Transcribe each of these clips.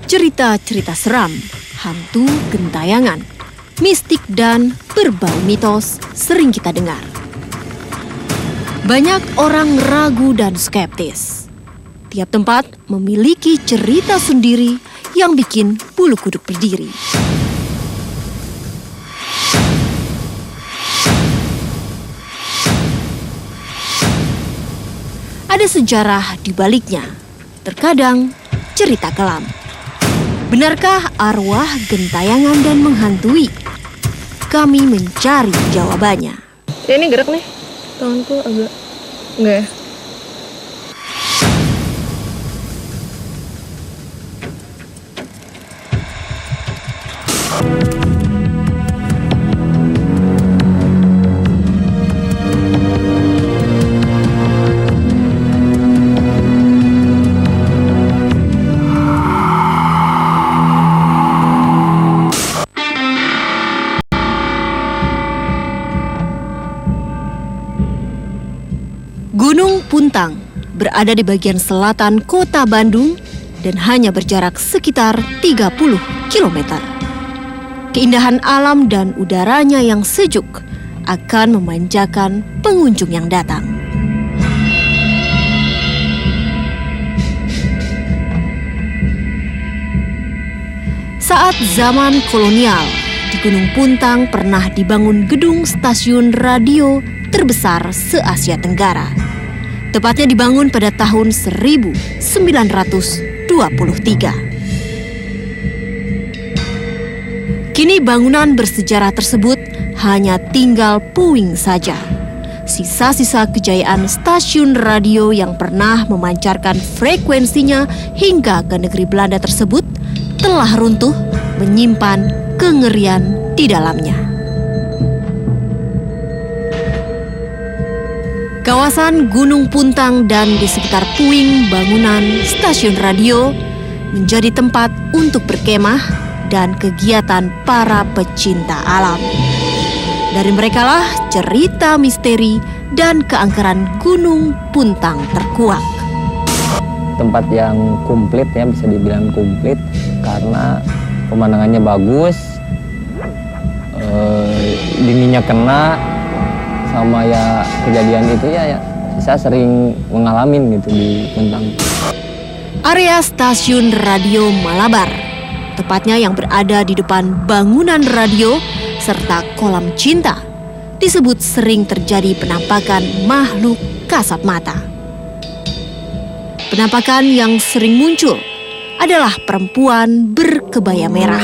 Cerita-cerita seram, hantu gentayangan, mistik dan berbau mitos sering kita dengar. Banyak orang ragu dan skeptis. Tiap tempat memiliki cerita sendiri yang bikin bulu kuduk berdiri. Ada sejarah di baliknya, terkadang cerita kelam. Benarkah arwah gentayangan dan menghantui? Kami mencari jawabannya. Ya, ini gerak nih, tanganku agak enggak ya? Gunung Puntang berada di bagian selatan kota Bandung dan hanya berjarak sekitar 30 km. Keindahan alam dan udaranya yang sejuk akan memanjakan pengunjung yang datang. Saat zaman kolonial, di Gunung Puntang pernah dibangun gedung stasiun radio terbesar se-Asia Tenggara. Tepatnya dibangun pada tahun 1923. Kini bangunan bersejarah tersebut hanya tinggal puing saja. Sisa-sisa kejayaan stasiun radio yang pernah memancarkan frekuensinya hingga ke negeri Belanda tersebut telah runtuh, menyimpan kengerian di dalamnya. Kawasan Gunung Puntang dan di sekitar puing bangunan stasiun radio menjadi tempat untuk berkemah dan kegiatan para pecinta alam. Dari merekalah cerita misteri dan keangkeran Gunung Puntang terkuak. Tempat yang komplit ya, bisa dibilang komplit karena pemandangannya bagus, dinginnya kena, sama ya kejadian itu ya saya sering mengalamin gitu di Puntang. Area stasiun radio Malabar, tepatnya yang berada di depan bangunan radio serta kolam cinta, disebut sering terjadi penampakan makhluk kasat mata. Penampakan yang sering muncul adalah perempuan berkebaya merah,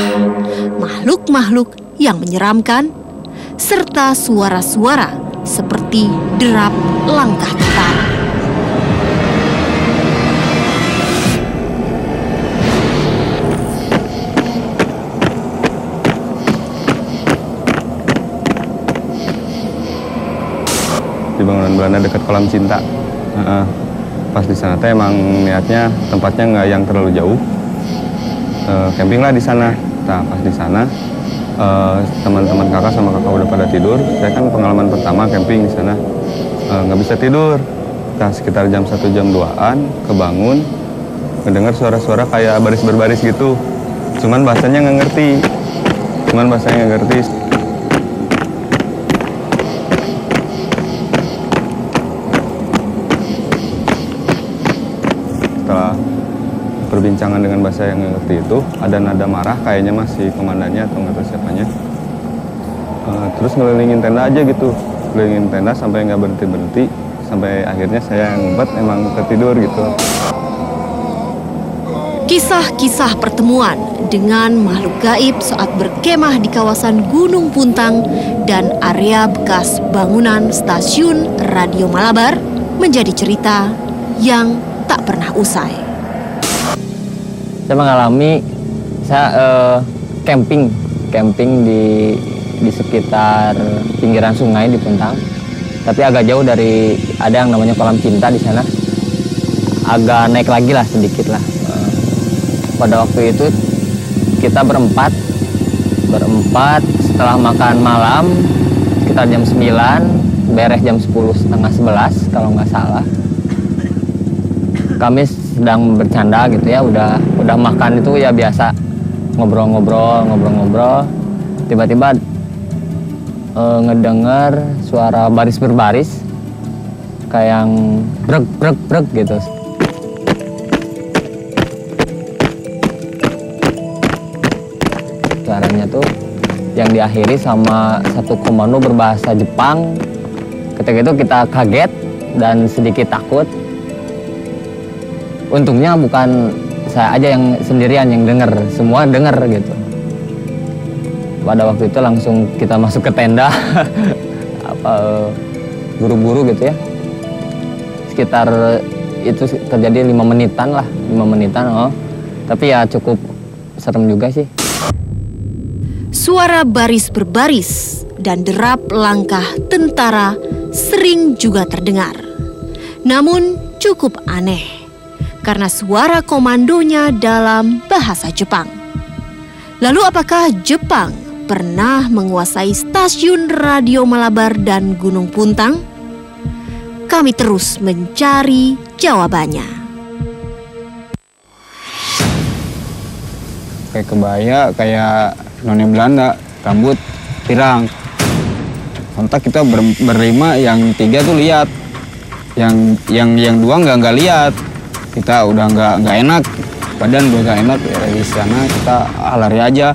makhluk-makhluk yang menyeramkan, serta suara-suara seperti derap langkah tentara. Di bangunan Belanda dekat kolam cinta. Pas di sana teh emang niatnya tempatnya nggak yang terlalu jauh. Camping lah di sana. Nah, pas di sana teman-teman kakak sama kakak udah pada tidur. Saya kan pengalaman pertama camping di sana, nggak bisa tidur. Nah, sekitar jam 1 jam 2-an kebangun, mendengar suara-suara kayak baris berbaris gitu. Cuman bahasanya nggak ngerti. Setelah perbincangan dengan bahasa yang nggak ngerti itu, ada nada marah kayaknya masih komandannya atau nggak tahu siapanya. Terus ngelilingin tenda aja gitu, ngelilingin tenda sampai nggak berhenti, sampai akhirnya saya ngumpet emang ketidur gitu. Kisah-kisah pertemuan dengan makhluk gaib saat berkemah di kawasan Gunung Puntang dan area bekas bangunan stasiun radio Malabar menjadi cerita yang tak pernah usai. Saya mengalami camping di sekitar pinggiran sungai di Puntang, tapi agak jauh dari ada yang namanya kolam cinta di sana. Agak naik lagi lah sedikit lah. Pada waktu itu kita berempat setelah makan malam sekitar jam 9, beres jam 10, setengah 11 kalau nggak salah. kami sedang bercanda gitu ya, udah makan itu ya biasa ngobrol-ngobrol. Tiba-tiba ngedengar suara baris berbaris kayak yang brek gitu. Suaranya tuh yang diakhiri sama satu komando berbahasa Jepang. Ketika itu kita kaget dan sedikit takut. Untungnya bukan saya aja yang sendirian yang dengar, semua dengar gitu. Pada waktu itu langsung kita masuk ke tenda, buru-buru gitu ya. Sekitar itu terjadi 5 menitan lah, 5 menitan. Tapi ya cukup serem juga sih. Suara baris berbaris dan derap langkah tentara sering juga terdengar. Namun cukup aneh karena suara komandonya dalam bahasa Jepang. Lalu apakah Jepang pernah menguasai stasiun radio Malabar dan Gunung Puntang? Kami terus mencari jawabannya. Kayak kebaya, kayak noni Belanda, rambut pirang. Kontak kita berlima, yang 3 tuh lihat, yang 2 nggak lihat. Kita udah nggak enak, badan udah nggak enak ya, di sana kita lari aja.